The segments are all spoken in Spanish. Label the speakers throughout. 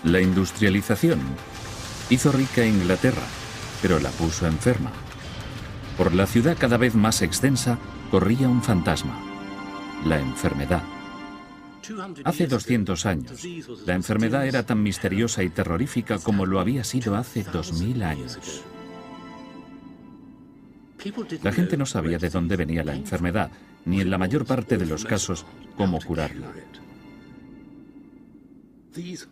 Speaker 1: La industrialización hizo rica a Inglaterra, pero la puso enferma. Por la ciudad cada vez más extensa corría un fantasma: la enfermedad. Hace 200 años, la enfermedad era tan misteriosa y terrorífica como lo había sido hace 2000 años. La gente no sabía de dónde venía la enfermedad, ni en la mayor parte de los casos cómo curarla.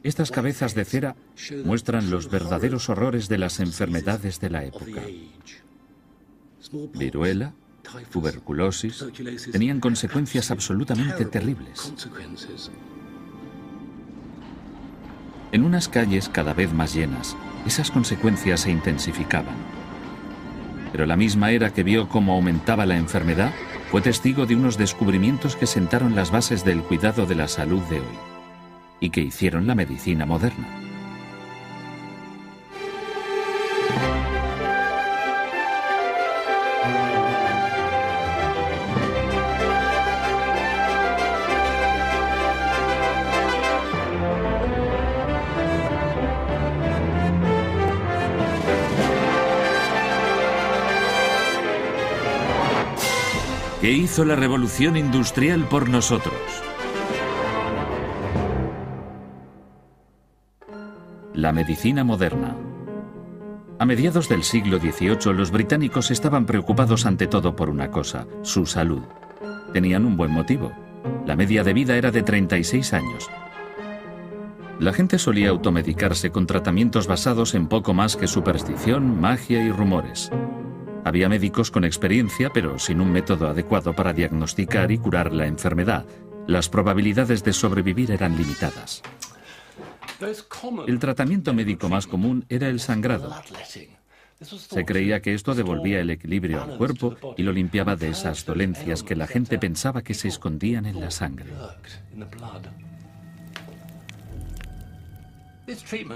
Speaker 1: Estas cabezas de cera muestran los verdaderos horrores de las enfermedades de la época. Viruela, tuberculosis, tenían consecuencias absolutamente terribles. En unas calles cada vez más llenas, esas consecuencias se intensificaban. Pero la misma era que vio cómo aumentaba la enfermedad fue testigo de unos descubrimientos que sentaron las bases del cuidado de la salud de hoy y que hicieron la medicina moderna. ¿Qué hizo la revolución industrial por nosotros? La medicina moderna. A mediados del siglo XVIII, los británicos estaban preocupados ante todo por una cosa: su salud. Tenían un buen motivo. La media de vida era de 36 años. La gente solía automedicarse con tratamientos basados en poco más que superstición, magia y rumores. Había médicos con experiencia, pero sin un método adecuado para diagnosticar y curar la enfermedad. Las probabilidades de sobrevivir eran limitadas. El tratamiento médico más común era el sangrado. Se creía que esto devolvía el equilibrio al cuerpo y lo limpiaba de esas dolencias que la gente pensaba que se escondían en la sangre.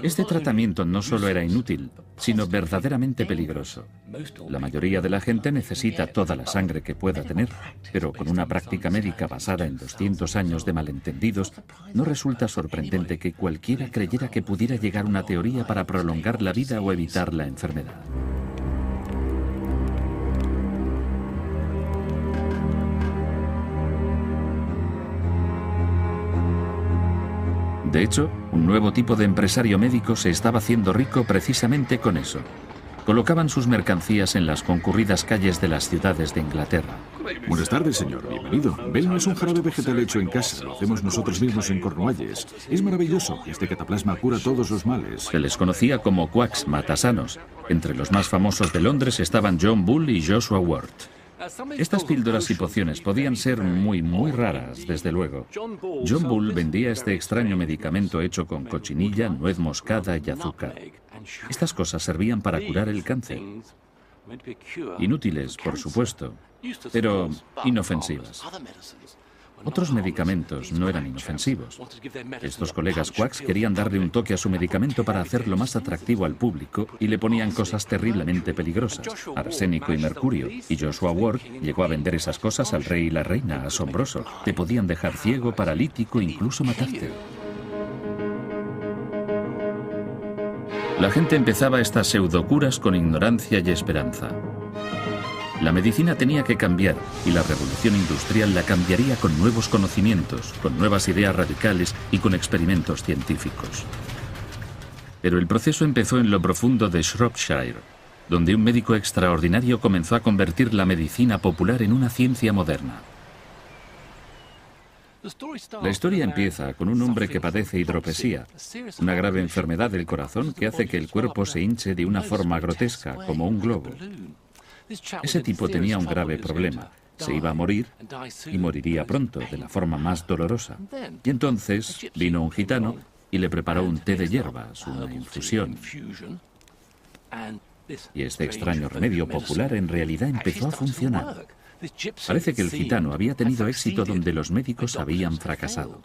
Speaker 1: Este tratamiento no solo era inútil, sino verdaderamente peligroso. La mayoría de la gente necesita toda la sangre que pueda tener, pero con una práctica médica basada en 200 años de malentendidos, no resulta sorprendente que cualquiera creyera que pudiera llegar una teoría para prolongar la vida o evitar la enfermedad. De hecho, un nuevo tipo de empresario médico se estaba haciendo rico precisamente con eso. Colocaban sus mercancías en las concurridas calles de las ciudades de Inglaterra.
Speaker 2: Buenas tardes, señor. Bienvenido. Belno es un jarabe vegetal hecho en casa. Lo hacemos nosotros mismos en Cornualles. Es maravilloso. Este cataplasma cura todos los males.
Speaker 1: Se les conocía como quacks, matasanos. Entre los más famosos de Londres estaban John Bull y Joshua Ward. Estas píldoras y pociones podían ser muy raras, desde luego. John Bull vendía este extraño medicamento hecho con cochinilla, nuez moscada y azúcar. Estas cosas servían para curar el cáncer. Inútiles, por supuesto, pero inofensivas. Otros medicamentos no eran inofensivos. Estos colegas quacks querían darle un toque a su medicamento para hacerlo más atractivo al público y le ponían cosas terriblemente peligrosas, arsénico y mercurio. Y Joshua Ward llegó a vender esas cosas al rey y la reina, asombroso. Te podían dejar ciego, paralítico e incluso matarte. La gente empezaba estas pseudocuras con ignorancia y esperanza. La medicina tenía que cambiar y la revolución industrial la cambiaría con nuevos conocimientos, con nuevas ideas radicales y con experimentos científicos. Pero el proceso empezó en lo profundo de Shropshire, donde un médico extraordinario comenzó a convertir la medicina popular en una ciencia moderna. La historia empieza con un hombre que padece hidropesía, una grave enfermedad del corazón que hace que el cuerpo se hinche de una forma grotesca, como un globo. Ese tipo tenía un grave problema. Se iba a morir y moriría pronto, de la forma más dolorosa. Y entonces vino un gitano y le preparó un té de hierbas, una infusión. Y este extraño remedio popular en realidad empezó a funcionar. Parece que el gitano había tenido éxito donde los médicos habían fracasado.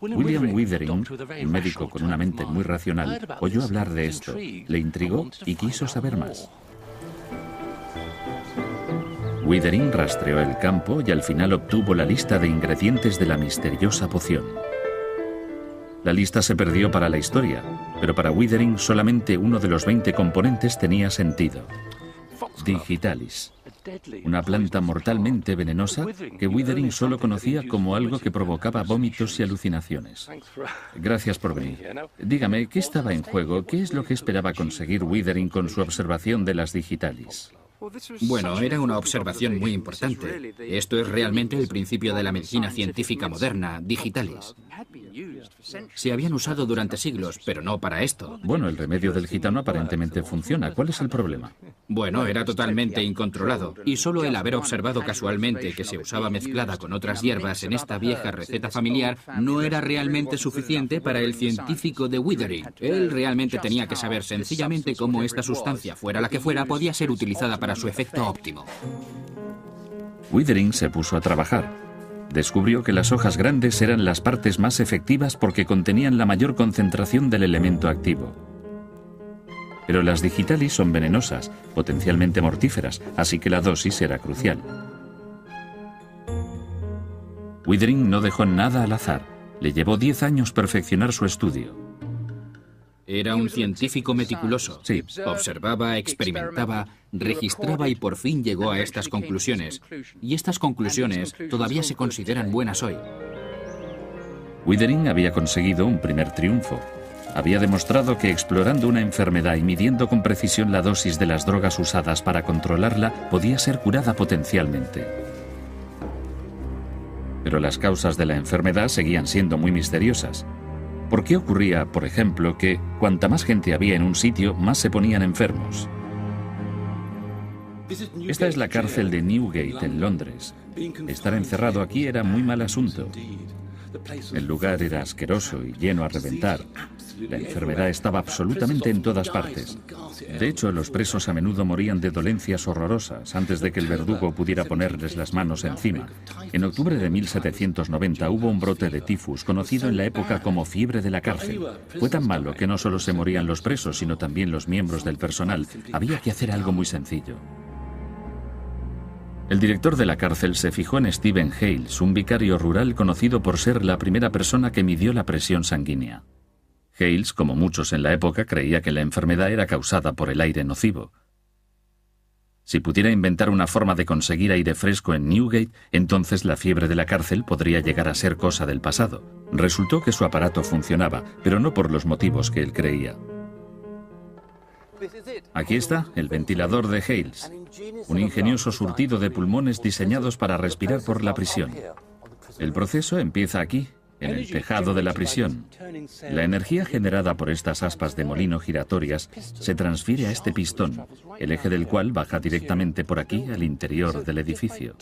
Speaker 1: William Withering, un médico con una mente muy racional, oyó hablar de esto, le intrigó y quiso saber más. Withering rastreó el campo y al final obtuvo la lista de ingredientes de la misteriosa poción. La lista se perdió para la historia, pero para Withering solamente uno de los 20 componentes tenía sentido. Digitalis, una planta mortalmente venenosa que Withering solo conocía como algo que provocaba vómitos y alucinaciones. Gracias por venir. Dígame, ¿qué estaba en juego? ¿Qué es lo que esperaba conseguir Withering con su observación de las Digitalis?
Speaker 3: Bueno, era una observación muy importante. Esto es realmente el principio de la medicina científica moderna, Digitalis. Se habían usado durante siglos, pero no para esto.
Speaker 1: Bueno, el remedio del gitano aparentemente funciona. ¿Cuál es el problema?
Speaker 3: Bueno, era totalmente incontrolado, y solo el haber observado casualmente que se usaba mezclada con otras hierbas en esta vieja receta familiar no era realmente suficiente para el científico de Withering. Él realmente tenía que saber sencillamente cómo esta sustancia, fuera la que fuera, podía ser utilizada para su efecto óptimo.
Speaker 1: Withering se puso a trabajar. Descubrió que las hojas grandes eran las partes más efectivas porque contenían la mayor concentración del elemento activo. Pero las Digitalis son venenosas, potencialmente mortíferas, así que la dosis era crucial. Withering no dejó nada al azar. Le llevó 10 años perfeccionar su estudio.
Speaker 3: Era un científico meticuloso.
Speaker 1: Sí.
Speaker 3: Observaba, experimentaba, registraba y por fin llegó a estas conclusiones. Y estas conclusiones todavía se consideran buenas hoy.
Speaker 1: Withering había conseguido un primer triunfo. Había demostrado que explorando una enfermedad y midiendo con precisión la dosis de las drogas usadas para controlarla, podía ser curada potencialmente. Pero las causas de la enfermedad seguían siendo muy misteriosas. ¿Por qué ocurría, por ejemplo, que cuanta más gente había en un sitio, más se ponían enfermos? Esta es la cárcel de Newgate, en Londres. Estar encerrado aquí era muy mal asunto. El lugar era asqueroso y lleno a reventar. La enfermedad estaba absolutamente en todas partes. De hecho, los presos a menudo morían de dolencias horrorosas antes de que el verdugo pudiera ponerles las manos encima. En octubre de 1790 hubo un brote de tifus, conocido en la época como fiebre de la cárcel. Fue tan malo que no solo se morían los presos, sino también los miembros del personal. Había que hacer algo muy sencillo. El director de la cárcel se fijó en Stephen Hales, un vicario rural conocido por ser la primera persona que midió la presión sanguínea. Hales, como muchos en la época, creía que la enfermedad era causada por el aire nocivo. Si pudiera inventar una forma de conseguir aire fresco en Newgate, entonces la fiebre de la cárcel podría llegar a ser cosa del pasado. Resultó que su aparato funcionaba, pero no por los motivos que él creía. Aquí está, el ventilador de Hales, un ingenioso surtido de pulmones diseñados para respirar por la prisión. El proceso empieza aquí, en el tejado de la prisión. La energía generada por estas aspas de molino giratorias se transfiere a este pistón, el eje del cual baja directamente por aquí al interior del edificio.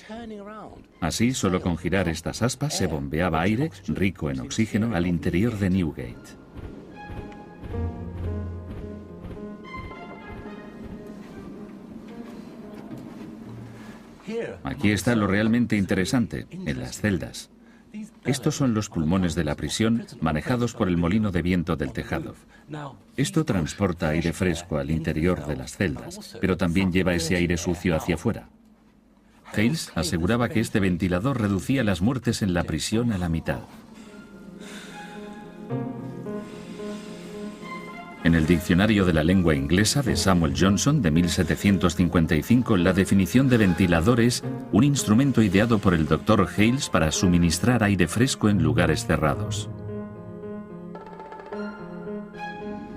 Speaker 1: Así, solo con girar estas aspas se bombeaba aire, rico en oxígeno, al interior de Newgate. Aquí está lo realmente interesante, en las celdas. Estos son los pulmones de la prisión manejados por el molino de viento del tejado. Esto transporta aire fresco al interior de las celdas, pero también lleva ese aire sucio hacia afuera. Hales aseguraba que este ventilador reducía las muertes en la prisión a la mitad. En el diccionario de la lengua inglesa de Samuel Johnson de 1755, la definición de ventilador es un instrumento ideado por el Dr. Hales para suministrar aire fresco en lugares cerrados.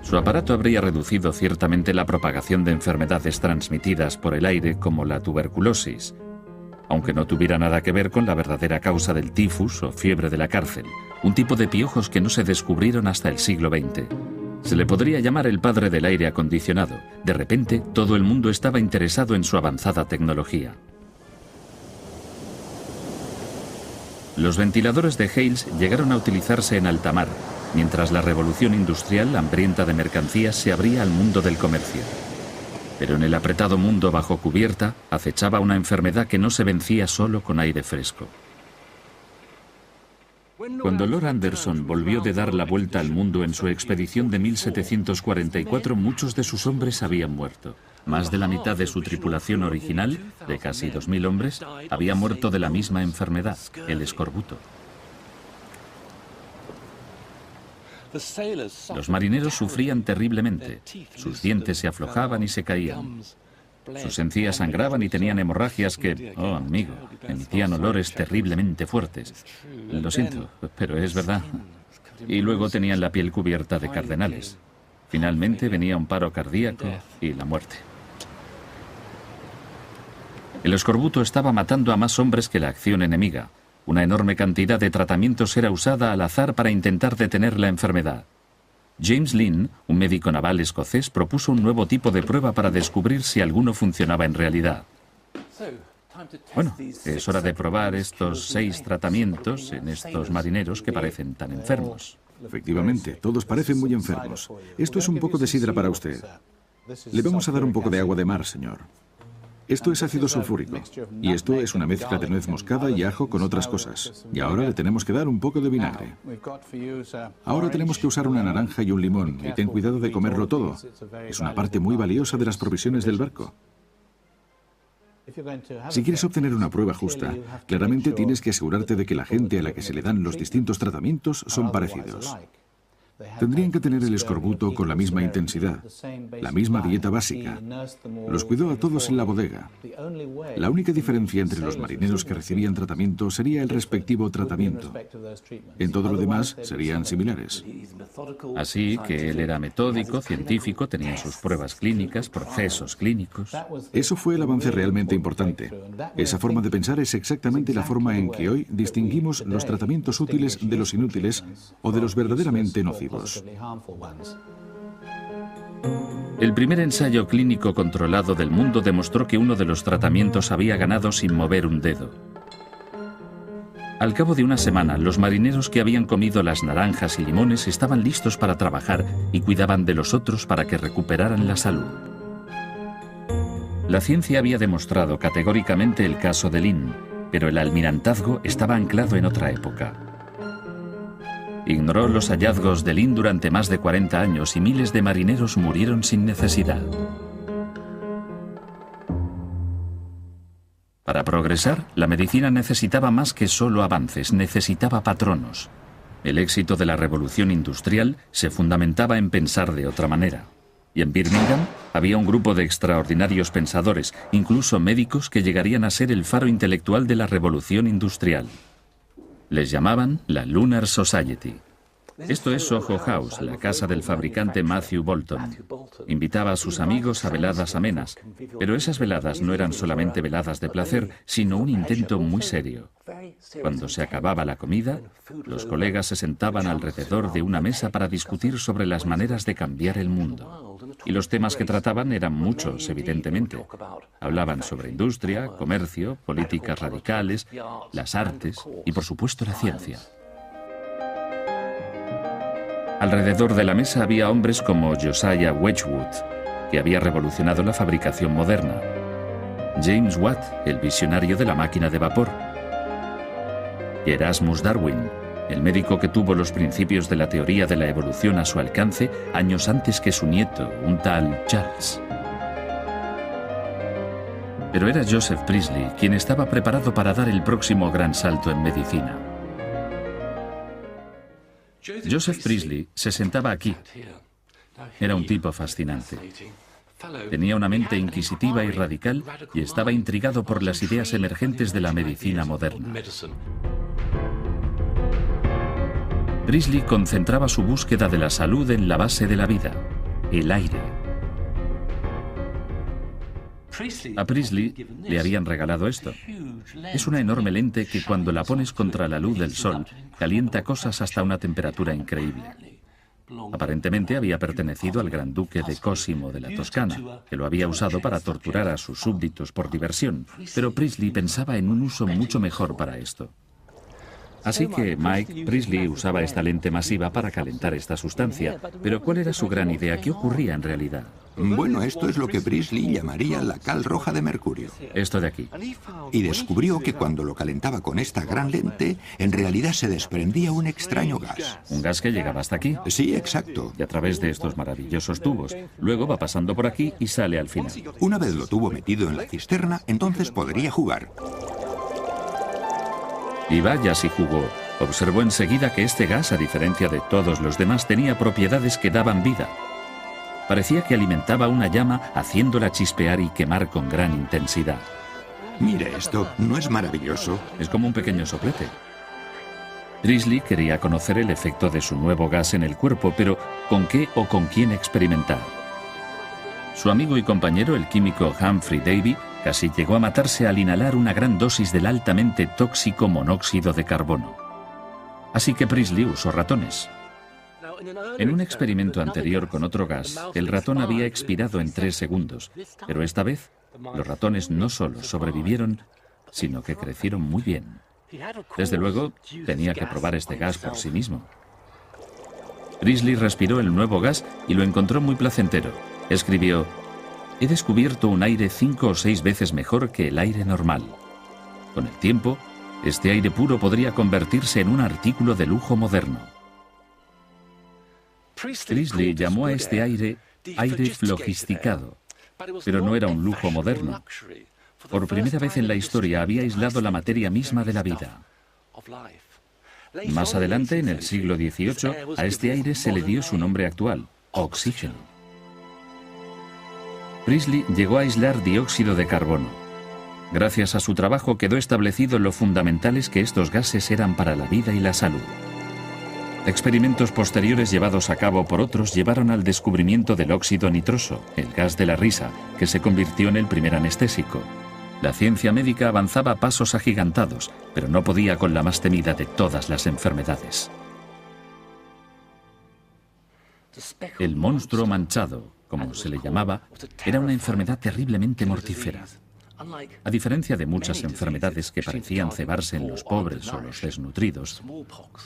Speaker 1: Su aparato habría reducido ciertamente la propagación de enfermedades transmitidas por el aire como la tuberculosis, aunque no tuviera nada que ver con la verdadera causa del tifus o fiebre de la cárcel, un tipo de piojos que no se descubrieron hasta el siglo XX. Se le podría llamar el padre del aire acondicionado. De repente, todo el mundo estaba interesado en su avanzada tecnología. Los ventiladores de Hales llegaron a utilizarse en alta mar, mientras la revolución industrial, hambrienta de mercancías, se abría al mundo del comercio. Pero en el apretado mundo bajo cubierta, acechaba una enfermedad que no se vencía solo con aire fresco. Cuando Lord Anderson volvió de dar la vuelta al mundo en su expedición de 1744, muchos de sus hombres habían muerto. Más de la mitad de su tripulación original, de casi 2000 hombres, había muerto de la misma enfermedad, el escorbuto. Los marineros sufrían terriblemente. Sus dientes se aflojaban y se caían. Sus encías sangraban y tenían hemorragias que, oh amigo, emitían olores terriblemente fuertes. Lo siento, pero es verdad. Y luego tenían la piel cubierta de cardenales. Finalmente venía un paro cardíaco y la muerte. El escorbuto estaba matando a más hombres que la acción enemiga. Una enorme cantidad de tratamientos era usada al azar para intentar detener la enfermedad. James Lynn, un médico naval escocés, propuso un nuevo tipo de prueba para descubrir si alguno funcionaba en realidad. Bueno, es hora de probar estos 6 tratamientos en estos marineros que parecen tan enfermos.
Speaker 2: Efectivamente, todos parecen muy enfermos. Esto es un poco de sidra para usted. Le vamos a dar un poco de agua de mar, señor. Esto es ácido sulfúrico. Y esto es una mezcla de nuez moscada y ajo con otras cosas. Y ahora le tenemos que dar un poco de vinagre. Ahora tenemos que usar una naranja y un limón. Y ten cuidado de comerlo todo. Es una parte muy valiosa de las provisiones del barco. Si quieres obtener una prueba justa, claramente tienes que asegurarte de que la gente a la que se le dan los distintos tratamientos son parecidos. Tendrían que tener el escorbuto con la misma intensidad, la misma dieta básica. Los cuidó a todos en la bodega. La única diferencia entre los marineros que recibían tratamiento sería el respectivo tratamiento. En todo lo demás serían similares.
Speaker 1: Así que él era metódico, científico, tenía sus pruebas clínicas, procesos clínicos.
Speaker 2: Eso fue el avance realmente importante. Esa forma de pensar es exactamente la forma en que hoy distinguimos los tratamientos útiles de los inútiles o de los verdaderamente nocivos.
Speaker 1: El primer ensayo clínico controlado del mundo demostró que uno de los tratamientos había ganado sin mover un dedo. Al cabo de una semana, los marineros que habían comido las naranjas y limones estaban listos para trabajar y cuidaban de los otros para que recuperaran la salud. La ciencia había demostrado categóricamente el caso de Lynn, pero el almirantazgo estaba anclado en otra época. Ignoró los hallazgos de Lynn durante más de 40 años y miles de marineros murieron sin necesidad. Para progresar, la medicina necesitaba más que solo avances, necesitaba patronos. El éxito de la revolución industrial se fundamentaba en pensar de otra manera. Y en Birmingham había un grupo de extraordinarios pensadores, incluso médicos, que llegarían a ser el faro intelectual de la revolución industrial. Les llamaban la Lunar Society. Esto es Soho House, la casa del fabricante Matthew Boulton. Invitaba a sus amigos a veladas amenas, pero esas veladas no eran solamente veladas de placer, sino un intento muy serio. Cuando se acababa la comida, los colegas se sentaban alrededor de una mesa para discutir sobre las maneras de cambiar el mundo. Y los temas que trataban eran muchos, evidentemente. Hablaban sobre industria, comercio, políticas radicales, las artes y, por supuesto, la ciencia. Alrededor de la mesa había hombres como Josiah Wedgwood, que había revolucionado la fabricación moderna, James Watt, el visionario de la máquina de vapor, y Erasmus Darwin, el médico que tuvo los principios de la teoría de la evolución a su alcance años antes que su nieto, un tal Charles. Pero era Joseph Priestley quien estaba preparado para dar el próximo gran salto en medicina. Joseph Priestley se sentaba aquí. Era un tipo fascinante. Tenía una mente inquisitiva y radical y estaba intrigado por las ideas emergentes de la medicina moderna. Priestley concentraba su búsqueda de la salud en la base de la vida, el aire. A Priestley le habían regalado esto. Es una enorme lente que cuando la pones contra la luz del sol, calienta cosas hasta una temperatura increíble. Aparentemente había pertenecido al gran duque de Cosimo de la Toscana, que lo había usado para torturar a sus súbditos por diversión, pero Priestley pensaba en un uso mucho mejor para esto. Así que Mike Priestley usaba esta lente masiva para calentar esta sustancia. Pero ¿cuál era su gran idea? ¿Qué ocurría en realidad?
Speaker 4: Bueno, esto es lo que Priestley llamaría la cal roja de mercurio.
Speaker 1: Esto de aquí.
Speaker 4: Y descubrió que cuando lo calentaba con esta gran lente, en realidad se desprendía un extraño gas.
Speaker 1: Un gas que llegaba hasta aquí.
Speaker 4: Sí, exacto.
Speaker 1: Y a través de estos maravillosos tubos. Luego va pasando por aquí y sale al final.
Speaker 4: Una vez lo tuvo metido en la cisterna, entonces podría jugar.
Speaker 1: Y vaya si jugó. Observó enseguida que este gas, a diferencia de todos los demás, tenía propiedades que daban vida. Parecía que alimentaba una llama haciéndola chispear y quemar con gran intensidad.
Speaker 4: Mire esto, ¿no es maravilloso?
Speaker 1: Es como un pequeño soplete. Priestley quería conocer el efecto de su nuevo gas en el cuerpo, pero ¿con qué o con quién experimentar? Su amigo y compañero, el químico Humphrey Davy, casi llegó a matarse al inhalar una gran dosis del altamente tóxico monóxido de carbono. Así que Priestley usó ratones. En un experimento anterior con otro gas, el ratón había expirado en 3 segundos, pero esta vez los ratones no solo sobrevivieron, sino que crecieron muy bien. Desde luego, tenía que probar este gas por sí mismo. Priestley respiró el nuevo gas y lo encontró muy placentero. Escribió: «He descubierto un aire 5 o 6 veces mejor que el aire normal. Con el tiempo, este aire puro podría convertirse en un artículo de lujo moderno». Priestley llamó a este aire flogisticado, pero no era un lujo moderno. Por primera vez en la historia había aislado la materia misma de la vida. Más adelante, en el siglo XVIII, a este aire se le dio su nombre actual, oxígeno. Priestley llegó a aislar dióxido de carbono. Gracias a su trabajo quedó establecido lo fundamentales que estos gases eran para la vida y la salud. Experimentos posteriores llevados a cabo por otros llevaron al descubrimiento del óxido nitroso, el gas de la risa, que se convirtió en el primer anestésico. La ciencia médica avanzaba a pasos agigantados, pero no podía con la más temida de todas las enfermedades. El monstruo manchado, como se le llamaba, era una enfermedad terriblemente mortífera. A diferencia de muchas enfermedades que parecían cebarse en los pobres o los desnutridos,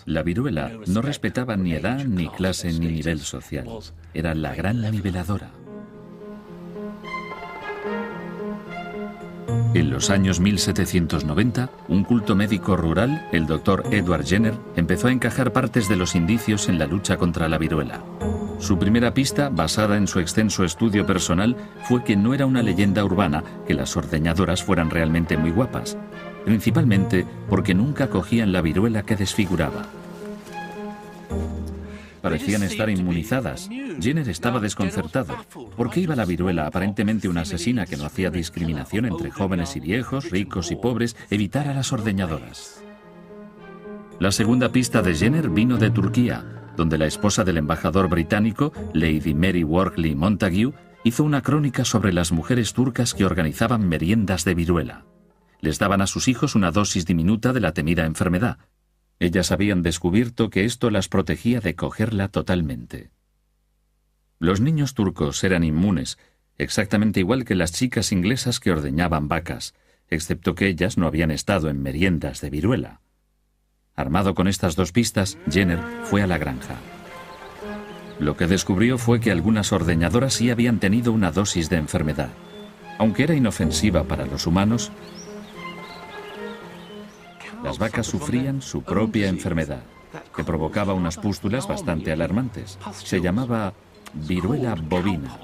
Speaker 1: la viruela no respetaba ni edad, ni clase, ni nivel social. Era la gran niveladora. En los años 1790, un culto médico rural, el Dr. Edward Jenner, empezó a encajar partes de los indicios en la lucha contra la viruela. Su primera pista, basada en su extenso estudio personal, fue que no era una leyenda urbana que las ordeñadoras fueran realmente muy guapas, principalmente porque nunca cogían la viruela que desfiguraba. Parecían estar inmunizadas. Jenner estaba desconcertado. ¿Por qué iba la viruela, aparentemente una asesina que no hacía discriminación entre jóvenes y viejos, ricos y pobres, evitar a las ordeñadoras? La segunda pista de Jenner vino de Turquía, donde la esposa del embajador británico, Lady Mary Wortley Montague, hizo una crónica sobre las mujeres turcas que organizaban meriendas de viruela. Les daban a sus hijos una dosis diminuta de la temida enfermedad. Ellas habían descubierto que esto las protegía de cogerla totalmente. Los niños turcos eran inmunes, exactamente igual que las chicas inglesas que ordeñaban vacas, excepto que ellas no habían estado en meriendas de viruela. Armado con estas dos pistas, Jenner fue a la granja. Lo que descubrió fue que algunas ordeñadoras sí habían tenido una dosis de enfermedad. Aunque era inofensiva para los humanos, las vacas sufrían su propia enfermedad, que provocaba unas pústulas bastante alarmantes. Se llamaba viruela bovina.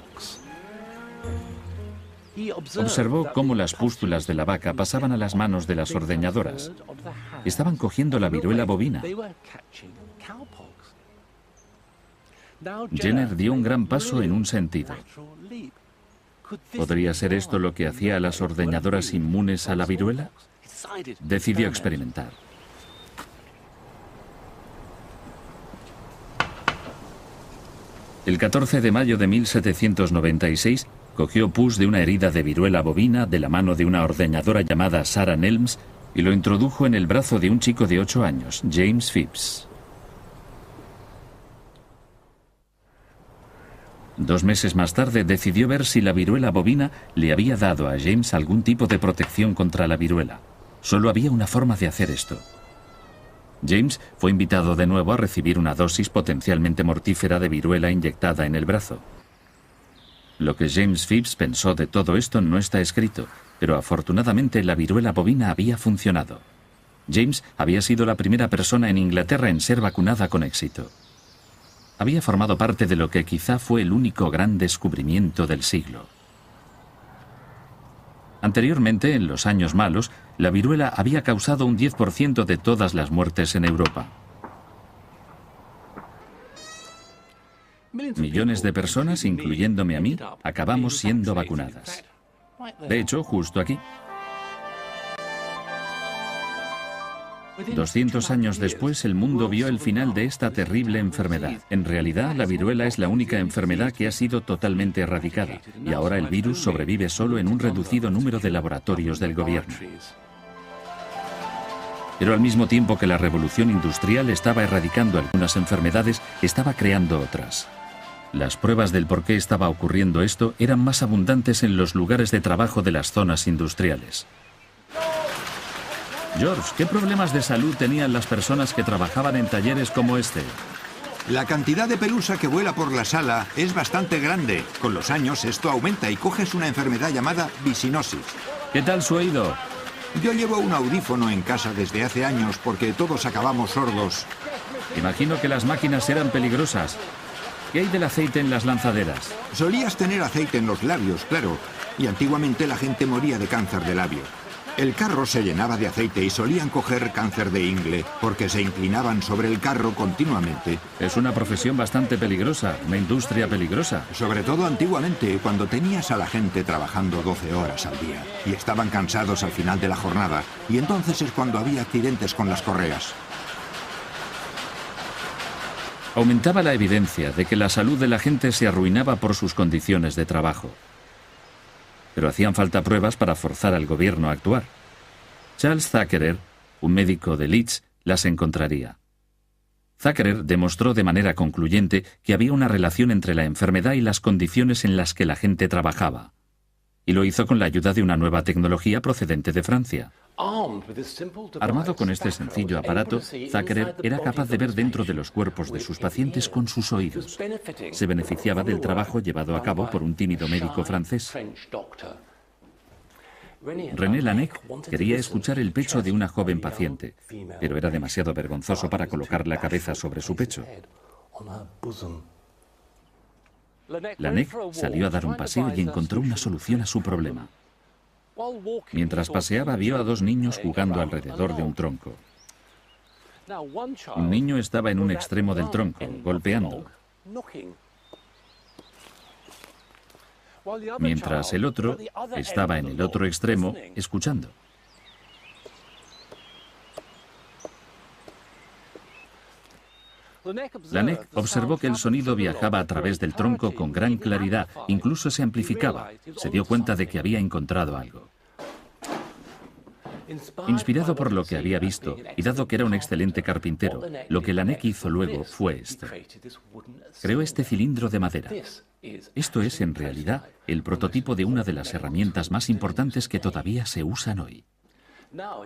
Speaker 1: Observó cómo las pústulas de la vaca pasaban a las manos de las ordeñadoras. Estaban cogiendo la viruela bovina. Jenner dio un gran paso en un sentido. ¿Podría ser esto lo que hacía a las ordeñadoras inmunes a la viruela? Decidió experimentar. El 14 de mayo de 1796, cogió pus de una herida de viruela bovina de la mano de una ordeñadora llamada Sarah Nelms y lo introdujo en el brazo de un chico de 8 años, James Phipps. 2 meses más tarde decidió ver si la viruela bovina le había dado a James algún tipo de protección contra la viruela. Solo había una forma de hacer esto. James fue invitado de nuevo a recibir una dosis potencialmente mortífera de viruela inyectada en el brazo. Lo que James Phipps pensó de todo esto no está escrito, pero afortunadamente la viruela bovina había funcionado. James había sido la primera persona en Inglaterra en ser vacunada con éxito. Había formado parte de lo que quizá fue el único gran descubrimiento del siglo. Anteriormente, en los años malos, la viruela había causado un 10% de todas las muertes en Europa. Millones de personas, incluyéndome a mí, acabamos siendo vacunadas. De hecho, justo aquí. 200 años después, el mundo vio el final de esta terrible enfermedad. En realidad, la viruela es la única enfermedad que ha sido totalmente erradicada, y ahora el virus sobrevive solo en un reducido número de laboratorios del gobierno. Pero al mismo tiempo que la revolución industrial estaba erradicando algunas enfermedades, estaba creando otras. Las pruebas del por qué estaba ocurriendo esto eran más abundantes en los lugares de trabajo de las zonas industriales. George, ¿qué problemas de salud tenían las personas que trabajaban en talleres como este?
Speaker 4: La cantidad de pelusa que vuela por la sala es bastante grande. Con los años esto aumenta y coges una enfermedad llamada visinosis.
Speaker 1: ¿Qué tal su oído?
Speaker 4: Yo llevo un audífono en casa desde hace años porque todos acabamos sordos.
Speaker 1: Imagino que las máquinas eran peligrosas. ¿Qué hay del aceite en las lanzaderas?
Speaker 4: Solías tener aceite en los labios, claro, y antiguamente la gente moría de cáncer de labio. El carro se llenaba de aceite y solían coger cáncer de ingle porque se inclinaban sobre el carro continuamente.
Speaker 1: Es una profesión bastante peligrosa, una industria peligrosa.
Speaker 4: Sobre todo antiguamente, cuando tenías a la gente trabajando 12 horas al día y estaban cansados al final de la jornada, y entonces es cuando había accidentes con las correas.
Speaker 1: Aumentaba la evidencia de que la salud de la gente se arruinaba por sus condiciones de trabajo. Pero hacían falta pruebas para forzar al gobierno a actuar. Charles Thackeray, un médico de Leeds, las encontraría. Thackeray demostró de manera concluyente que había una relación entre la enfermedad y las condiciones en las que la gente trabajaba. Y lo hizo con la ayuda de una nueva tecnología procedente de Francia. Armado con este sencillo aparato, Thackeray era capaz de ver dentro de los cuerpos de sus pacientes con sus oídos. Se beneficiaba del trabajo llevado a cabo por un tímido médico francés. René Laennec quería escuchar el pecho de una joven paciente, pero era demasiado vergonzoso para colocar la cabeza sobre su pecho. Laennec salió a dar un paseo y encontró una solución a su problema. Mientras paseaba, vio a dos niños jugando alrededor de un tronco. Un niño estaba en un extremo del tronco, golpeando, mientras el otro estaba en el otro extremo, escuchando. Laennec observó que el sonido viajaba a través del tronco con gran claridad, incluso se amplificaba. Se dio cuenta de que había encontrado algo. Inspirado por lo que había visto, y dado que era un excelente carpintero, lo que Laennec hizo luego fue esto. Creó este cilindro de madera. Esto es, en realidad, el prototipo de una de las herramientas más importantes que todavía se usan hoy.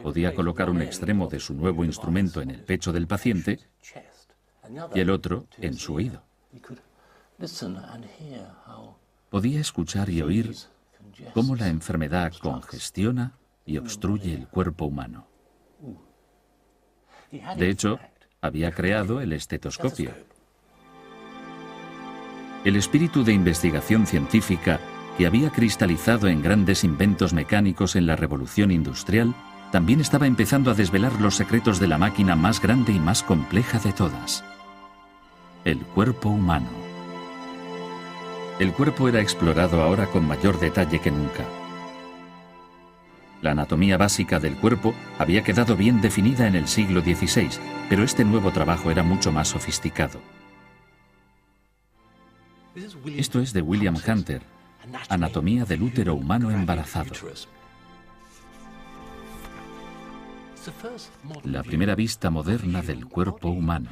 Speaker 1: Podía colocar un extremo de su nuevo instrumento en el pecho del paciente y el otro en su oído. Podía escuchar y oír cómo la enfermedad congestiona y obstruye el cuerpo humano. De hecho, había creado el estetoscopio. El espíritu de investigación científica que había cristalizado en grandes inventos mecánicos en la Revolución Industrial también estaba empezando a desvelar los secretos de la máquina más grande y más compleja de todas: el cuerpo humano. El cuerpo era explorado ahora con mayor detalle que nunca. La anatomía básica del cuerpo había quedado bien definida en el siglo XVI, pero este nuevo trabajo era mucho más sofisticado. Esto es de William Hunter, Anatomía del útero humano embarazado. La primera vista moderna del cuerpo humano.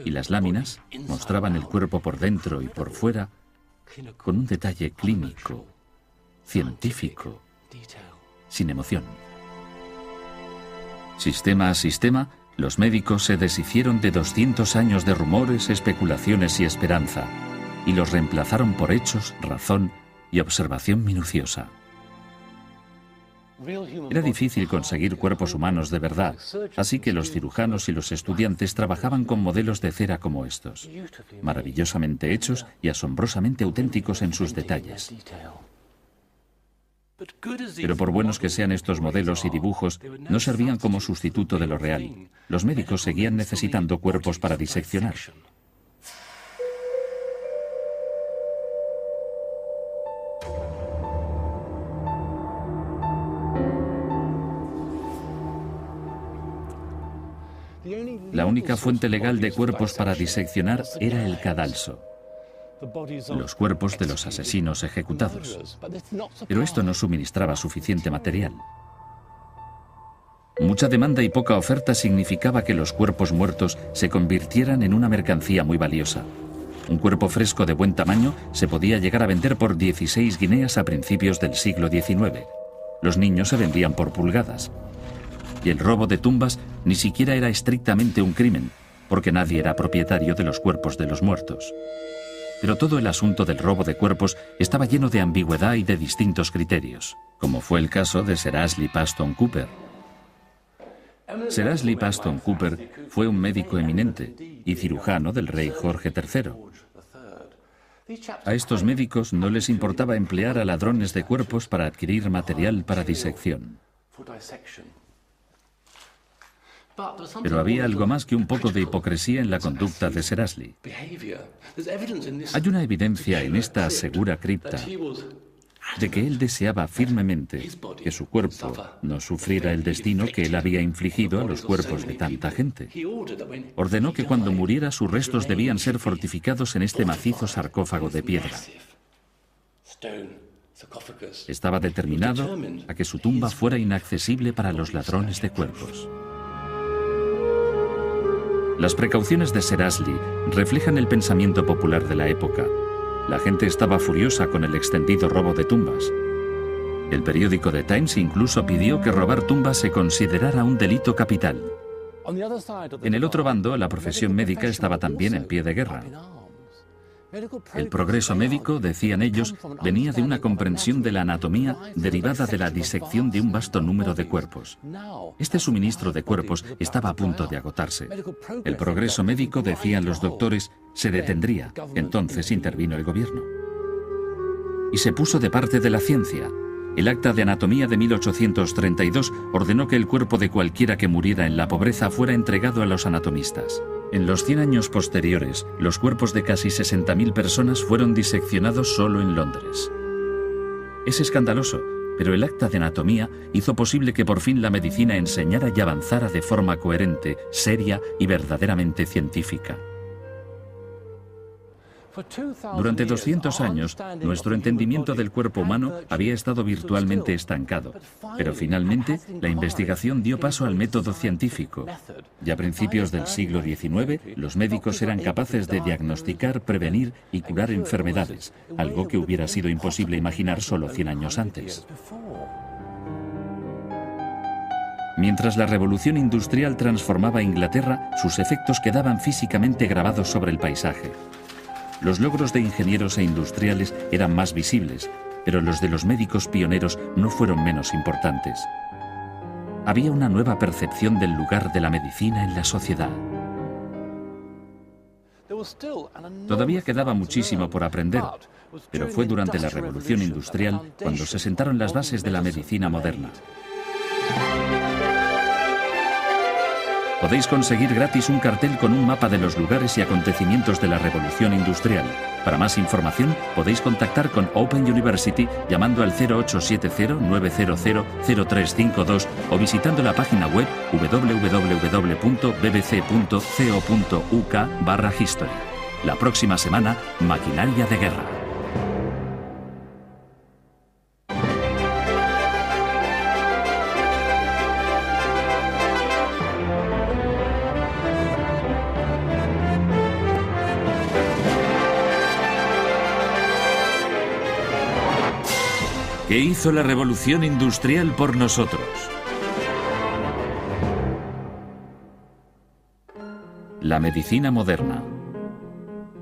Speaker 1: Y las láminas mostraban el cuerpo por dentro y por fuera con un detalle clínico, científico, sin emoción. Sistema a sistema, los médicos se deshicieron de 200 años de rumores, especulaciones y esperanza, y los reemplazaron por hechos, razón y observación minuciosa. Era difícil conseguir cuerpos humanos de verdad, así que los cirujanos y los estudiantes trabajaban con modelos de cera como estos, maravillosamente hechos y asombrosamente auténticos en sus detalles. Pero por buenos que sean estos modelos y dibujos, no servían como sustituto de lo real. Los médicos seguían necesitando cuerpos para diseccionar. La única fuente legal de cuerpos para diseccionar era el cadalso, los cuerpos de los asesinos ejecutados. Pero esto no suministraba suficiente material. Mucha demanda y poca oferta significaba que los cuerpos muertos se convirtieran en una mercancía muy valiosa. Un cuerpo fresco de buen tamaño se podía llegar a vender por 16 guineas a principios del siglo XIX. Los niños se vendían por pulgadas. Y el robo de tumbas ni siquiera era estrictamente un crimen, porque nadie era propietario de los cuerpos de los muertos. Pero todo el asunto del robo de cuerpos estaba lleno de ambigüedad y de distintos criterios, como fue el caso de Sir Ashley Paston Cooper. Sir Ashley Paston Cooper fue un médico eminente y cirujano del rey Jorge III. A estos médicos no les importaba emplear a ladrones de cuerpos para adquirir material para disección. Pero había algo más que un poco de hipocresía en la conducta de Sir Ashley. Hay una evidencia en esta segura cripta de que él deseaba firmemente que su cuerpo no sufriera el destino que él había infligido a los cuerpos de tanta gente. Ordenó que cuando muriera sus restos debían ser fortificados en este macizo sarcófago de piedra. Estaba determinado a que su tumba fuera inaccesible para los ladrones de cuerpos. Las precauciones de Sir Ashley reflejan el pensamiento popular de la época. La gente estaba furiosa con el extendido robo de tumbas. El periódico The Times incluso pidió que robar tumbas se considerara un delito capital. En el otro bando, la profesión médica estaba también en pie de guerra. El progreso médico, decían ellos, venía de una comprensión de la anatomía derivada de la disección de un vasto número de cuerpos. Este suministro de cuerpos estaba a punto de agotarse. El progreso médico, decían los doctores, se detendría. Entonces intervino el gobierno. Y se puso de parte de la ciencia. El Acta de Anatomía de 1832 ordenó que el cuerpo de cualquiera que muriera en la pobreza fuera entregado a los anatomistas. En los 100 años posteriores, los cuerpos de casi 60.000 personas fueron diseccionados solo en Londres. Es escandaloso, pero el Acta de Anatomía hizo posible que por fin la medicina enseñara y avanzara de forma coherente, seria y verdaderamente científica. Durante 200 años, nuestro entendimiento del cuerpo humano había estado virtualmente estancado, pero finalmente la investigación dio paso al método científico. Y a principios del siglo XIX, los médicos eran capaces de diagnosticar, prevenir y curar enfermedades, algo que hubiera sido imposible imaginar solo 100 años antes. Mientras la revolución industrial transformaba Inglaterra, sus efectos quedaban físicamente grabados sobre el paisaje. Los logros de ingenieros e industriales eran más visibles, pero los de los médicos pioneros no fueron menos importantes. Había una nueva percepción del lugar de la medicina en la sociedad. Todavía quedaba muchísimo por aprender, pero fue durante la revolución industrial cuando se sentaron las bases de la medicina moderna. Podéis conseguir gratis un cartel con un mapa de los lugares y acontecimientos de la revolución industrial. Para más información podéis contactar con Open University llamando al 0870-900-0352 o visitando la página web www.bbc.co.uk/history. La próxima semana, maquinaria de guerra. ¿Qué hizo la revolución industrial por nosotros? La medicina moderna.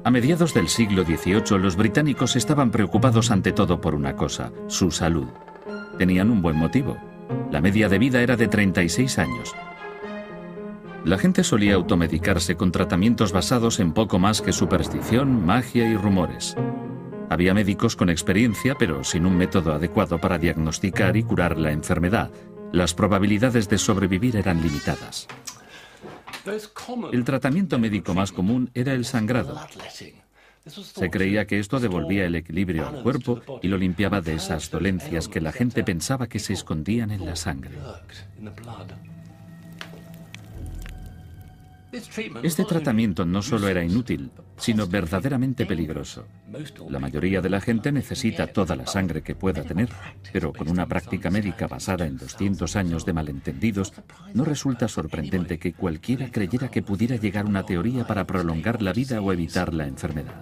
Speaker 1: A mediados del siglo XVIII, los británicos estaban preocupados ante todo por una cosa: su salud. Tenían un buen motivo. La media de vida era de 36 años. La gente solía automedicarse con tratamientos basados en poco más que superstición, magia y rumores. Había médicos con experiencia, pero sin un método adecuado para diagnosticar y curar la enfermedad. Las probabilidades de sobrevivir eran limitadas. El tratamiento médico más común era el sangrado. Se creía que esto devolvía el equilibrio al cuerpo y lo limpiaba de esas dolencias que la gente pensaba que se escondían en la sangre. Este tratamiento no solo era inútil, sino verdaderamente peligroso. La mayoría de la gente necesita toda la sangre que pueda tener, pero con una práctica médica basada en 200 años de malentendidos, no resulta sorprendente que cualquiera creyera que pudiera llegar una teoría para prolongar la vida o evitar la enfermedad.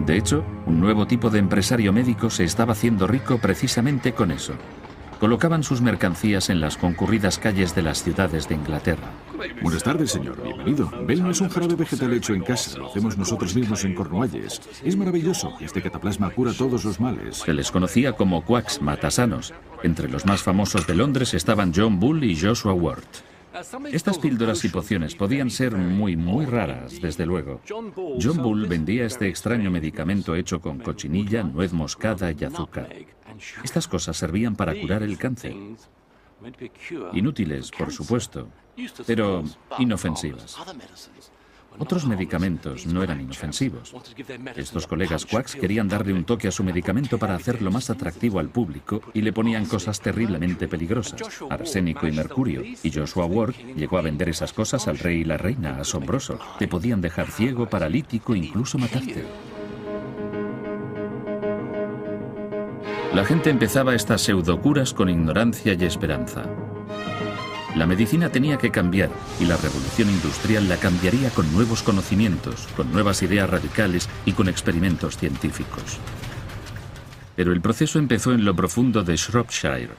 Speaker 1: De hecho, un nuevo tipo de empresario médico se estaba haciendo rico precisamente con eso. Colocaban sus mercancías en las concurridas calles de las ciudades de Inglaterra.
Speaker 2: Buenas tardes, señor. Bienvenido. Belno es un jarabe vegetal hecho en casa. Lo hacemos nosotros mismos en Cornualles. Es maravilloso. Este cataplasma cura todos los males.
Speaker 1: Se les conocía como quacks, matasanos. Entre los más famosos de Londres estaban John Bull y Joshua Ward. Estas píldoras y pociones podían ser muy raras, desde luego. John Bull vendía este extraño medicamento hecho con cochinilla, nuez moscada y azúcar. Estas cosas servían para curar el cáncer. Inútiles, por supuesto, pero inofensivas. Otros medicamentos no eran inofensivos. Estos colegas quacks querían darle un toque a su medicamento para hacerlo más atractivo al público y le ponían cosas terriblemente peligrosas, arsénico y mercurio, y Joshua Ward llegó a vender esas cosas al rey y la reina, asombroso. Te podían dejar ciego, paralítico, incluso matarte. La gente empezaba estas pseudocuras con ignorancia y esperanza. La medicina tenía que cambiar y la revolución industrial la cambiaría con nuevos conocimientos, con nuevas ideas radicales y con experimentos científicos. Pero el proceso empezó en lo profundo de Shropshire,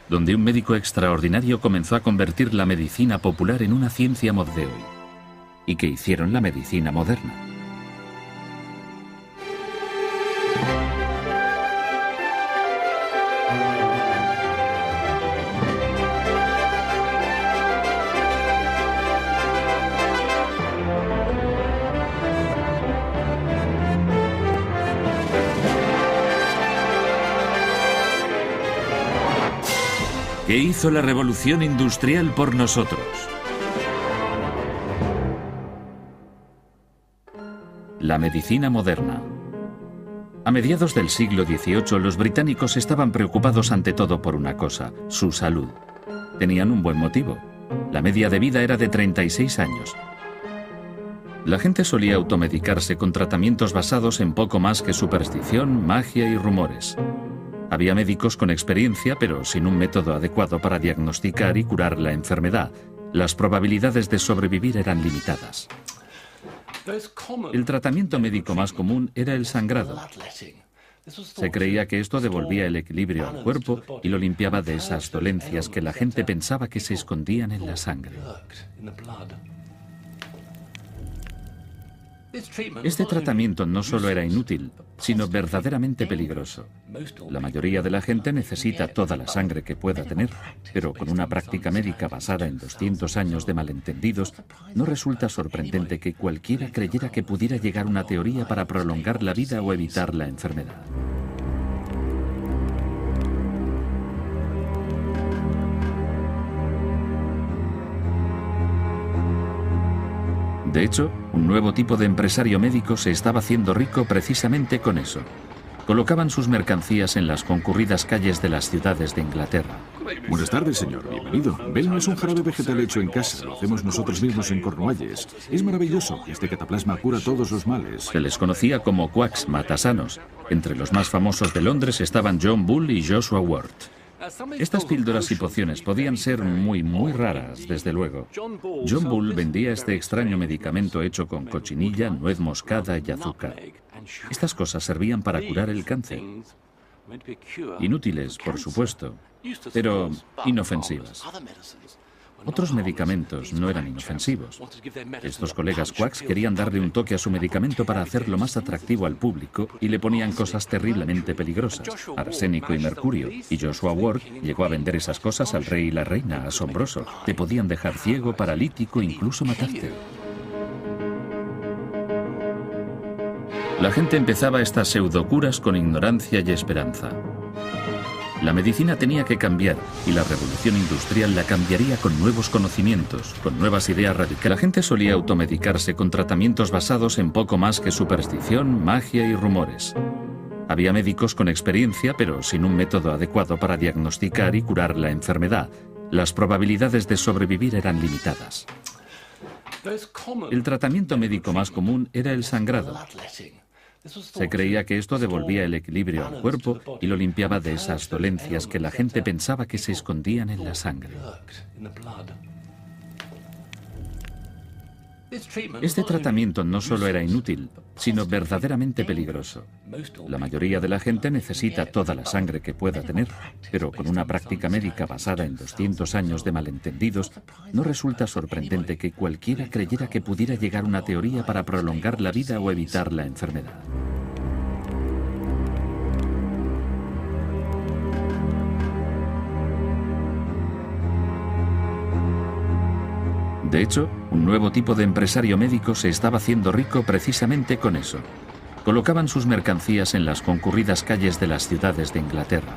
Speaker 1: donde un médico extraordinario comenzó a convertir la medicina popular en una ciencia mod de hoy, y que hicieron la medicina moderna. ¿Qué hizo la revolución industrial por nosotros? La medicina moderna. A mediados del siglo XVIII, los británicos estaban preocupados ante todo por una cosa: su salud. Tenían un buen motivo. La media de vida era de 36 años. La gente solía automedicarse con tratamientos basados en poco más que superstición, magia y rumores. Había médicos con experiencia, pero sin un método adecuado para diagnosticar y curar la enfermedad. Las probabilidades de sobrevivir eran limitadas. El tratamiento médico más común era el sangrado. Se creía que esto devolvía el equilibrio al cuerpo y lo limpiaba de esas dolencias que la gente pensaba que se escondían en la sangre. Este tratamiento no solo era inútil, sino verdaderamente peligroso. La mayoría de la gente necesita toda la sangre que pueda tener, pero con una práctica médica basada en 200 años de malentendidos, no resulta sorprendente que cualquiera creyera que pudiera llegar una teoría para prolongar la vida o evitar la enfermedad. De hecho, un nuevo tipo de empresario médico se estaba haciendo rico precisamente con eso. Colocaban sus mercancías en las concurridas calles de las ciudades de Inglaterra.
Speaker 2: Buenas tardes, señor. Bienvenido. Belno es un jarabe vegetal hecho en casa. Lo hacemos nosotros mismos en Cornualles. Es maravilloso. Este cataplasma cura todos los males.
Speaker 1: Se les conocía como quacks, matasanos. Entre los más famosos de Londres estaban John Bull y Joshua Ward. Estas píldoras y pociones podían ser muy raras, desde luego. John Bull vendía este extraño medicamento hecho con cochinilla, nuez moscada y azúcar. Estas cosas servían para curar el cáncer. Inútiles, por supuesto, pero inofensivas. Otros medicamentos no eran inofensivos. Estos colegas quacks querían darle un toque a su medicamento para hacerlo más atractivo al público y le ponían cosas terriblemente peligrosas, arsénico y mercurio, y Joshua Ward llegó a vender esas cosas al rey y la reina, asombroso. Te podían dejar ciego, paralítico, incluso matarte. La gente empezaba estas pseudocuras con ignorancia y esperanza. La medicina tenía que cambiar y la revolución industrial la cambiaría con nuevos conocimientos, con nuevas ideas radicales. La gente solía automedicarse con tratamientos basados en poco más que superstición, magia y rumores. Había médicos con experiencia, pero sin un método adecuado para diagnosticar y curar la enfermedad. Las probabilidades de sobrevivir eran limitadas. El tratamiento médico más común era el sangrado. Se creía que esto devolvía el equilibrio al cuerpo y lo limpiaba de esas dolencias que la gente pensaba que se escondían en la sangre. Este tratamiento no solo era inútil, sino verdaderamente peligroso. La mayoría de la gente necesita toda la sangre que pueda tener, pero con una práctica médica basada en 200 años de malentendidos, no resulta sorprendente que cualquiera creyera que pudiera llegar una teoría para prolongar la vida o evitar la enfermedad. De hecho, un nuevo tipo de empresario médico se estaba haciendo rico precisamente con eso. Colocaban sus mercancías en las concurridas calles de las ciudades de Inglaterra.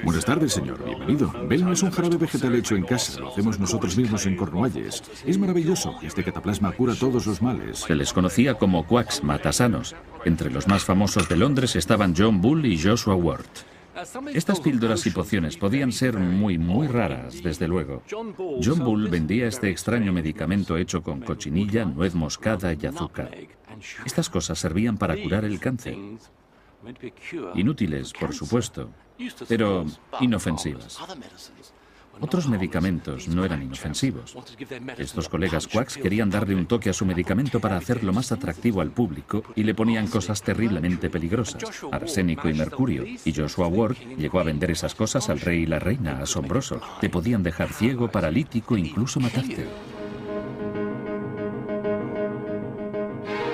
Speaker 2: Buenas tardes, señor. Bienvenido. Velno es un jarabe vegetal hecho en casa. Lo hacemos nosotros mismos en Cornualles. Es maravilloso. Este cataplasma cura todos los males.
Speaker 1: Se les conocía como quacks, matasanos. Entre los más famosos de Londres estaban John Bull y Joshua Ward. Estas píldoras y pociones podían ser muy raras, desde luego. John Bull vendía este extraño medicamento hecho con cochinilla, nuez moscada y azúcar. Estas cosas servían para curar el cáncer. Inútiles, por supuesto, pero inofensivas. Otros medicamentos no eran inofensivos. Estos colegas quacks querían darle un toque a su medicamento para hacerlo más atractivo al público y le ponían cosas terriblemente peligrosas, arsénico y mercurio, y Joshua Ward llegó a vender esas cosas al rey y la reina, asombroso. Te podían dejar ciego, paralítico, incluso matarte.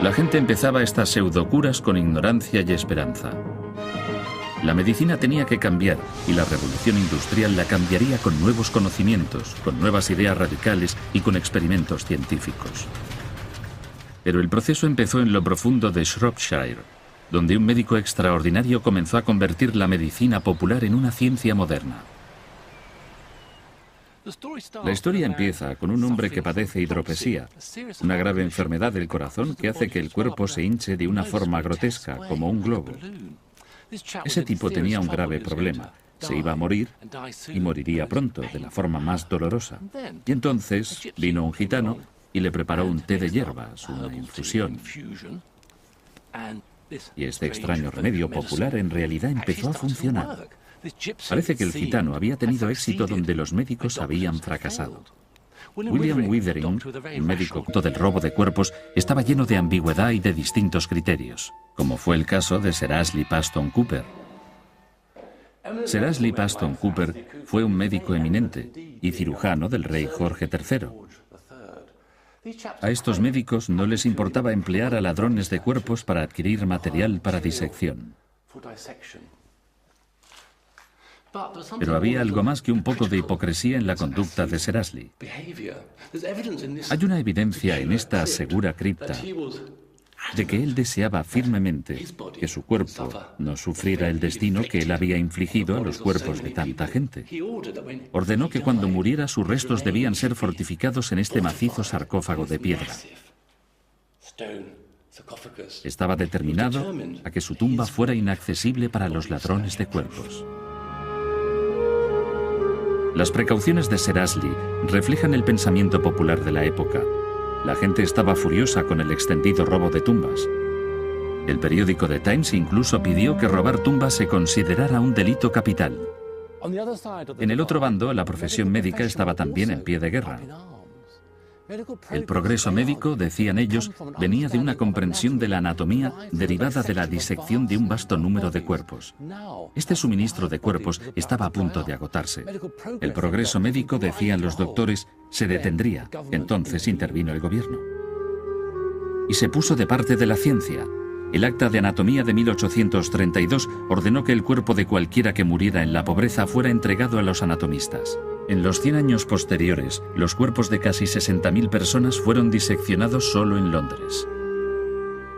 Speaker 1: La gente empezaba estas pseudocuras con ignorancia y esperanza. La medicina tenía que cambiar y la revolución industrial la cambiaría con nuevos conocimientos, con nuevas ideas radicales y con experimentos científicos. Pero el proceso empezó en lo profundo de Shropshire, donde un médico extraordinario comenzó a convertir la medicina popular en una ciencia moderna. La historia empieza con un hombre que padece hidropesía, una grave enfermedad del corazón que hace que el cuerpo se hinche de una forma grotesca, como un globo. Ese tipo tenía un grave problema. Se iba a morir y moriría pronto, de la forma más dolorosa. Y entonces vino un gitano y le preparó un té de hierbas, una infusión. Y este extraño remedio popular en realidad empezó a funcionar. Parece que el gitano había tenido éxito donde los médicos habían fracasado. William Withering, un médico del robo de cuerpos, estaba lleno de ambigüedad y de distintos criterios, como fue el caso de Sir Ashley Paston Cooper. Sir Ashley Paston Cooper fue un médico eminente y cirujano del rey Jorge III. A estos médicos no les importaba emplear a ladrones de cuerpos para adquirir material para disección. Pero había algo más que un poco de hipocresía en la conducta de Sir Ashley. Hay una evidencia en esta segura cripta de que él deseaba firmemente que su cuerpo no sufriera el destino que él había infligido a los cuerpos de tanta gente. Ordenó que cuando muriera sus restos debían ser fortificados en este macizo sarcófago de piedra. Estaba determinado a que su tumba fuera inaccesible para los ladrones de cuerpos. Las precauciones de Sir Ashley reflejan el pensamiento popular de la época. La gente estaba furiosa con el extendido robo de tumbas. El periódico The Times incluso pidió que robar tumbas se considerara un delito capital. En el otro bando, la profesión médica estaba también en pie de guerra. El progreso médico, decían ellos, venía de una comprensión de la anatomía derivada de la disección de un vasto número de cuerpos. Este suministro de cuerpos estaba a punto de agotarse. El progreso médico, decían los doctores, se detendría. Entonces intervino el gobierno. Y se puso de parte de la ciencia. El Acta de Anatomía de 1832 ordenó que el cuerpo de cualquiera que muriera en la pobreza fuera entregado a los anatomistas. En los 100 años posteriores, los cuerpos de casi 60.000 personas fueron diseccionados solo en Londres.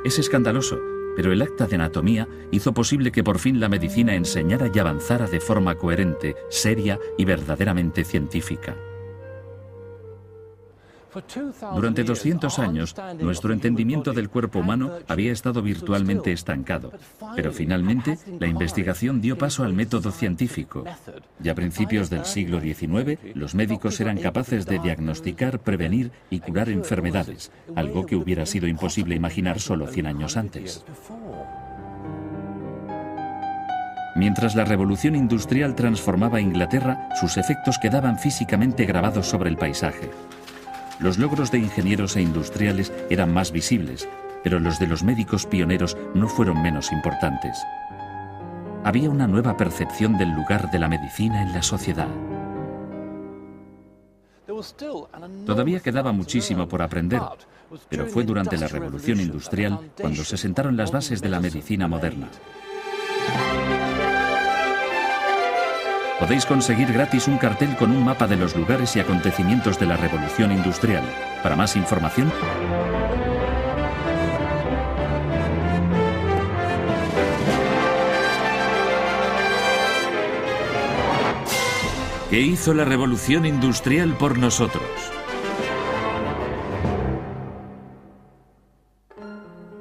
Speaker 1: Es escandaloso, pero el Acta de Anatomía hizo posible que por fin la medicina enseñara y avanzara de forma coherente, seria y verdaderamente científica. Durante 200 años, nuestro entendimiento del cuerpo humano había estado virtualmente estancado, pero finalmente la investigación dio paso al método científico. Ya a principios del siglo XIX, los médicos eran capaces de diagnosticar, prevenir y curar enfermedades, algo que hubiera sido imposible imaginar solo 100 años antes. Mientras la revolución industrial transformaba Inglaterra, sus efectos quedaban físicamente grabados sobre el paisaje. Los logros de ingenieros e industriales eran más visibles, pero los de los médicos pioneros no fueron menos importantes. Había una nueva percepción del lugar de la medicina en la sociedad. Todavía quedaba muchísimo por aprender, pero fue durante la revolución industrial cuando se sentaron las bases de la medicina moderna. Podéis conseguir gratis un cartel con un mapa de los lugares y acontecimientos de la revolución industrial. Para más información, ¿qué hizo la revolución industrial por nosotros?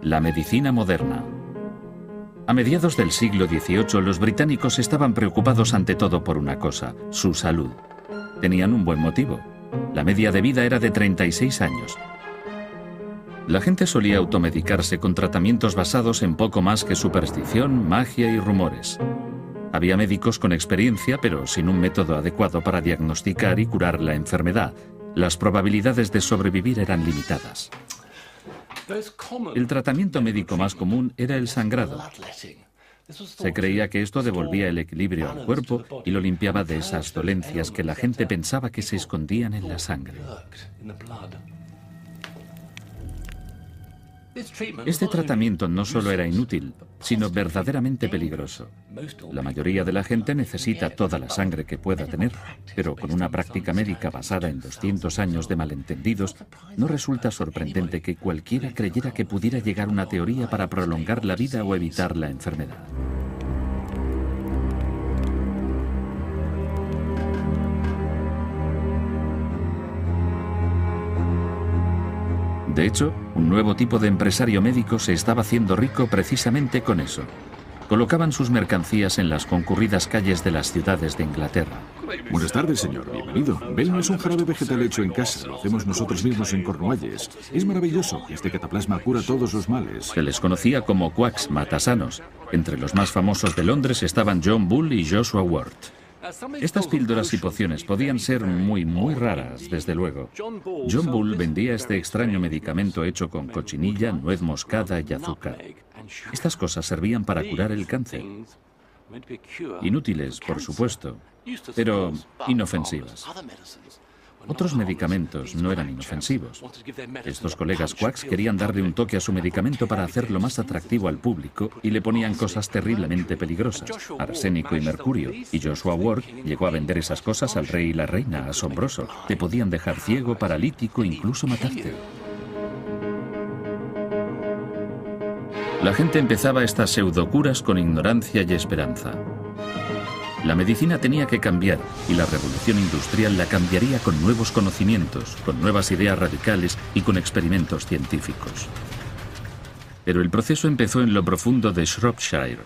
Speaker 1: La medicina moderna. A mediados del siglo XVIII, los británicos estaban preocupados ante todo por una cosa: su salud. Tenían un buen motivo. La media de vida era de 36 años. La gente solía automedicarse con tratamientos basados en poco más que superstición, magia y rumores. Había médicos con experiencia, pero sin un método adecuado para diagnosticar y curar la enfermedad. Las probabilidades de sobrevivir eran limitadas. El tratamiento médico más común era el sangrado. Se creía que esto devolvía el equilibrio al cuerpo y lo limpiaba de esas dolencias que la gente pensaba que se escondían en la sangre. Este tratamiento no solo era inútil, sino verdaderamente peligroso. La mayoría de la gente necesita toda la sangre que pueda tener, pero con una práctica médica basada en 200 años de malentendidos, no resulta sorprendente que cualquiera creyera que pudiera llegar una teoría para prolongar la vida o evitar la enfermedad. De hecho, un nuevo tipo de empresario médico se estaba haciendo rico precisamente con eso. Colocaban sus mercancías en las concurridas calles de las ciudades de Inglaterra.
Speaker 2: Buenas tardes, señor. Bienvenido. Belno es un jarabe vegetal hecho en casa. Lo hacemos nosotros mismos en Cornualles. Es maravilloso. Este cataplasma cura todos los males.
Speaker 1: Se les conocía como quacks, matasanos. Entre los más famosos de Londres estaban John Bull y Joshua Ward. Estas píldoras y pociones podían ser muy raras, desde luego. John Bull vendía este extraño medicamento hecho con cochinilla, nuez moscada y azúcar. Estas cosas servían para curar el cáncer. Inútiles, por supuesto, pero inofensivas. Otros medicamentos no eran inofensivos. Estos colegas quacks querían darle un toque a su medicamento para hacerlo más atractivo al público y le ponían cosas terriblemente peligrosas, arsénico y mercurio, y Joshua Ward llegó a vender esas cosas al rey y la reina, asombroso. Te podían dejar ciego, paralítico, incluso matarte. La gente empezaba estas pseudocuras con ignorancia y esperanza. La medicina tenía que cambiar y la revolución industrial la cambiaría con nuevos conocimientos, con nuevas ideas radicales y con experimentos científicos. Pero el proceso empezó en lo profundo de Shropshire,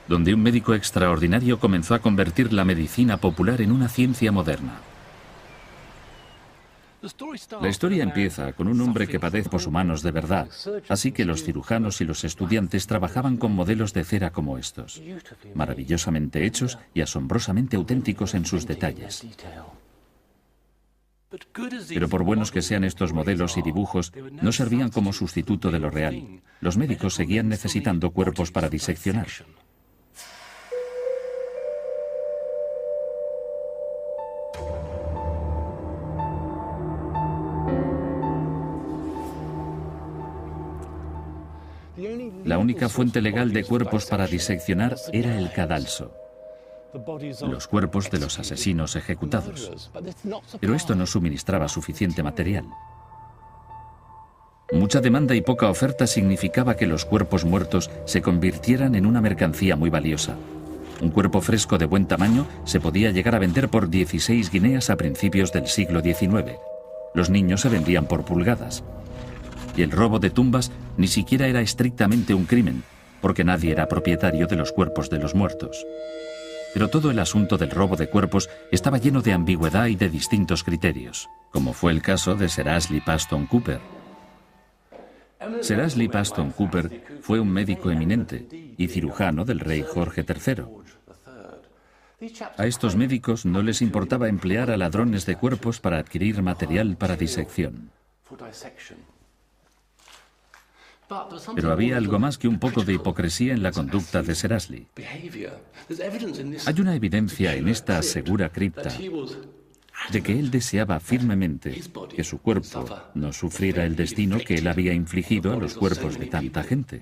Speaker 1: donde un médico extraordinario comenzó a convertir la medicina popular en una ciencia moderna. La historia empieza con un hombre que padece poshumanos de verdad, así que los cirujanos y los estudiantes trabajaban con modelos de cera como estos, maravillosamente hechos y asombrosamente auténticos en sus detalles. Pero por buenos que sean estos modelos y dibujos, no servían como sustituto de lo real. Los médicos seguían necesitando cuerpos para diseccionar. La única fuente legal de cuerpos para diseccionar era el cadalso, los cuerpos de los asesinos ejecutados. Pero esto no suministraba suficiente material. Mucha demanda y poca oferta significaba que los cuerpos muertos se convirtieran en una mercancía muy valiosa. Un cuerpo fresco de buen tamaño se podía llegar a vender por 16 guineas a principios del siglo XIX. Los niños se vendían por pulgadas. Y el robo de tumbas ni siquiera era estrictamente un crimen, porque nadie era propietario de los cuerpos de los muertos. Pero todo el asunto del robo de cuerpos estaba lleno de ambigüedad y de distintos criterios, como fue el caso de Sir Ashley Paston Cooper. Sir Ashley Paston Cooper fue un médico eminente y cirujano del rey Jorge III. A estos médicos no les importaba emplear a ladrones de cuerpos para adquirir material para disección. Pero había algo más que un poco de hipocresía en la conducta de Sir Ashley. Hay una evidencia en esta segura cripta de que él deseaba firmemente que su cuerpo no sufriera el destino que él había infligido a los cuerpos de tanta gente.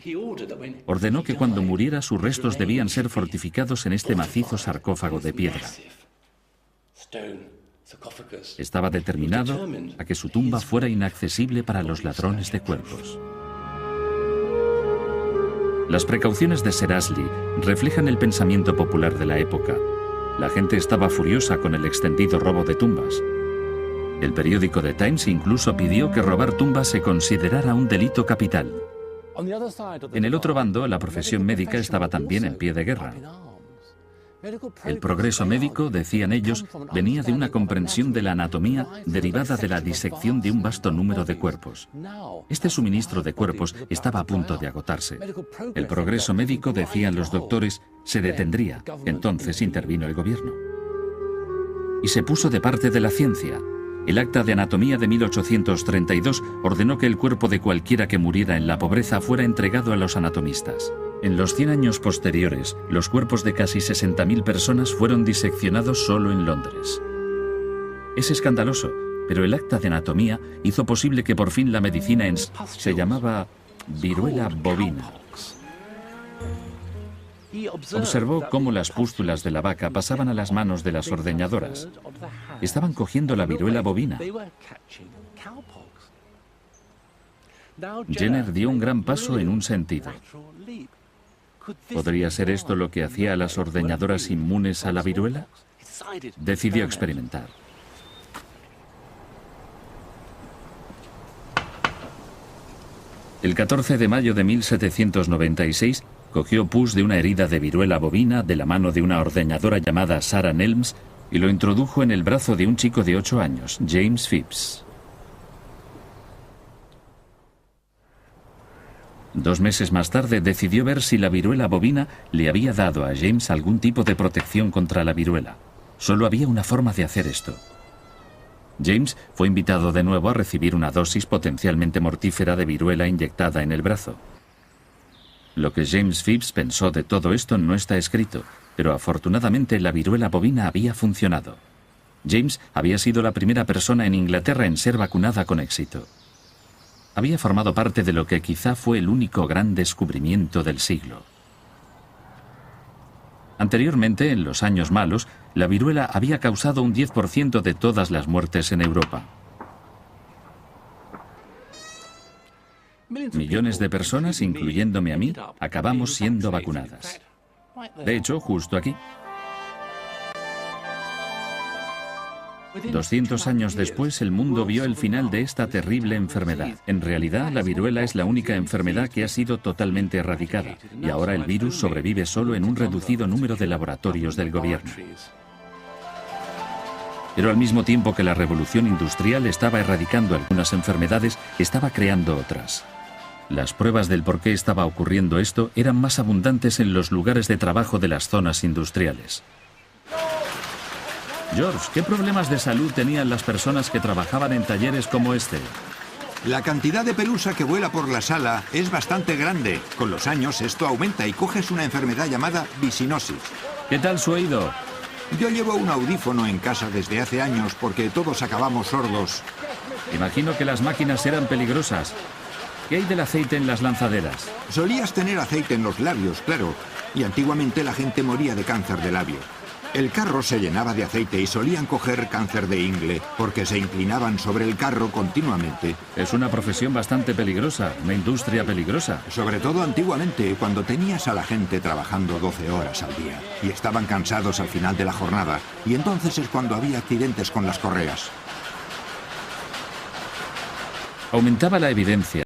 Speaker 1: Ordenó que cuando muriera sus restos debían ser fortificados en este macizo sarcófago de piedra. Estaba determinado a que su tumba fuera inaccesible para los ladrones de cuerpos. Las precauciones de Sir Ashley reflejan el pensamiento popular de la época. La gente estaba furiosa con el extendido robo de tumbas. El periódico The Times incluso pidió que robar tumbas se considerara un delito capital. En el otro bando, la profesión médica estaba también en pie de guerra. El progreso médico, decían ellos, venía de una comprensión de la anatomía derivada de la disección de un vasto número de cuerpos. Este suministro de cuerpos estaba a punto de agotarse. El progreso médico, decían los doctores, se detendría. Entonces intervino el gobierno. Y se puso de parte de la ciencia. El Acta de Anatomía de 1832 ordenó que el cuerpo de cualquiera que muriera en la pobreza fuera entregado a los anatomistas. En los 100 años posteriores, los cuerpos de casi 60.000 personas fueron diseccionados solo en Londres. Es escandaloso, pero el Acta de Anatomía hizo posible que por fin la medicina se llamaba viruela bovina. Observó cómo las pústulas de la vaca pasaban a las manos de las ordeñadoras. Estaban cogiendo la viruela bovina. Jenner dio un gran paso en un sentido. ¿Podría ser esto lo que hacía a las ordeñadoras inmunes a la viruela? Decidió experimentar. El 14 de mayo de 1796, cogió pus de una herida de viruela bovina de la mano de una ordeñadora llamada Sarah Nelms y lo introdujo en el brazo de un chico de 8 años, James Phipps. 2 meses más tarde decidió ver si la viruela bovina le había dado a James algún tipo de protección contra la viruela. Solo había una forma de hacer esto. James fue invitado de nuevo a recibir una dosis potencialmente mortífera de viruela inyectada en el brazo. Lo que James Phipps pensó de todo esto no está escrito, pero afortunadamente la viruela bovina había funcionado. James había sido la primera persona en Inglaterra en ser vacunada con éxito. Había formado parte de lo que quizá fue el único gran descubrimiento del siglo. Anteriormente, en los años malos, la viruela había causado un 10% de todas las muertes en Europa. Millones de personas, incluyéndome a mí, acabamos siendo vacunadas. De hecho, justo aquí. 200 años después, el mundo vio el final de esta terrible enfermedad. En realidad, la viruela es la única enfermedad que ha sido totalmente erradicada, y ahora el virus sobrevive solo en un reducido número de laboratorios del gobierno. Pero al mismo tiempo que la revolución industrial estaba erradicando algunas enfermedades, estaba creando otras. Las pruebas del por qué estaba ocurriendo esto eran más abundantes en los lugares de trabajo de las zonas industriales. George, ¿qué problemas de salud tenían las personas que trabajaban en talleres como este?
Speaker 4: La cantidad de pelusa que vuela por la sala es bastante grande. Con los años esto aumenta y coges una enfermedad llamada visinosis.
Speaker 1: ¿Qué tal su oído?
Speaker 4: Yo llevo un audífono en casa desde hace años porque todos acabamos sordos.
Speaker 1: Imagino que las máquinas eran peligrosas. ¿Qué hay del aceite en las lanzaderas?
Speaker 4: Solías tener aceite en los labios, claro, y antiguamente la gente moría de cáncer de labio. El carro se llenaba de aceite y solían coger cáncer de ingle porque se inclinaban sobre el carro continuamente.
Speaker 1: Es una profesión bastante peligrosa, una industria peligrosa.
Speaker 4: Sobre todo antiguamente, cuando tenías a la gente trabajando 12 horas al día y estaban cansados al final de la jornada, y entonces es cuando había accidentes con las correas.
Speaker 1: Aumentaba la evidencia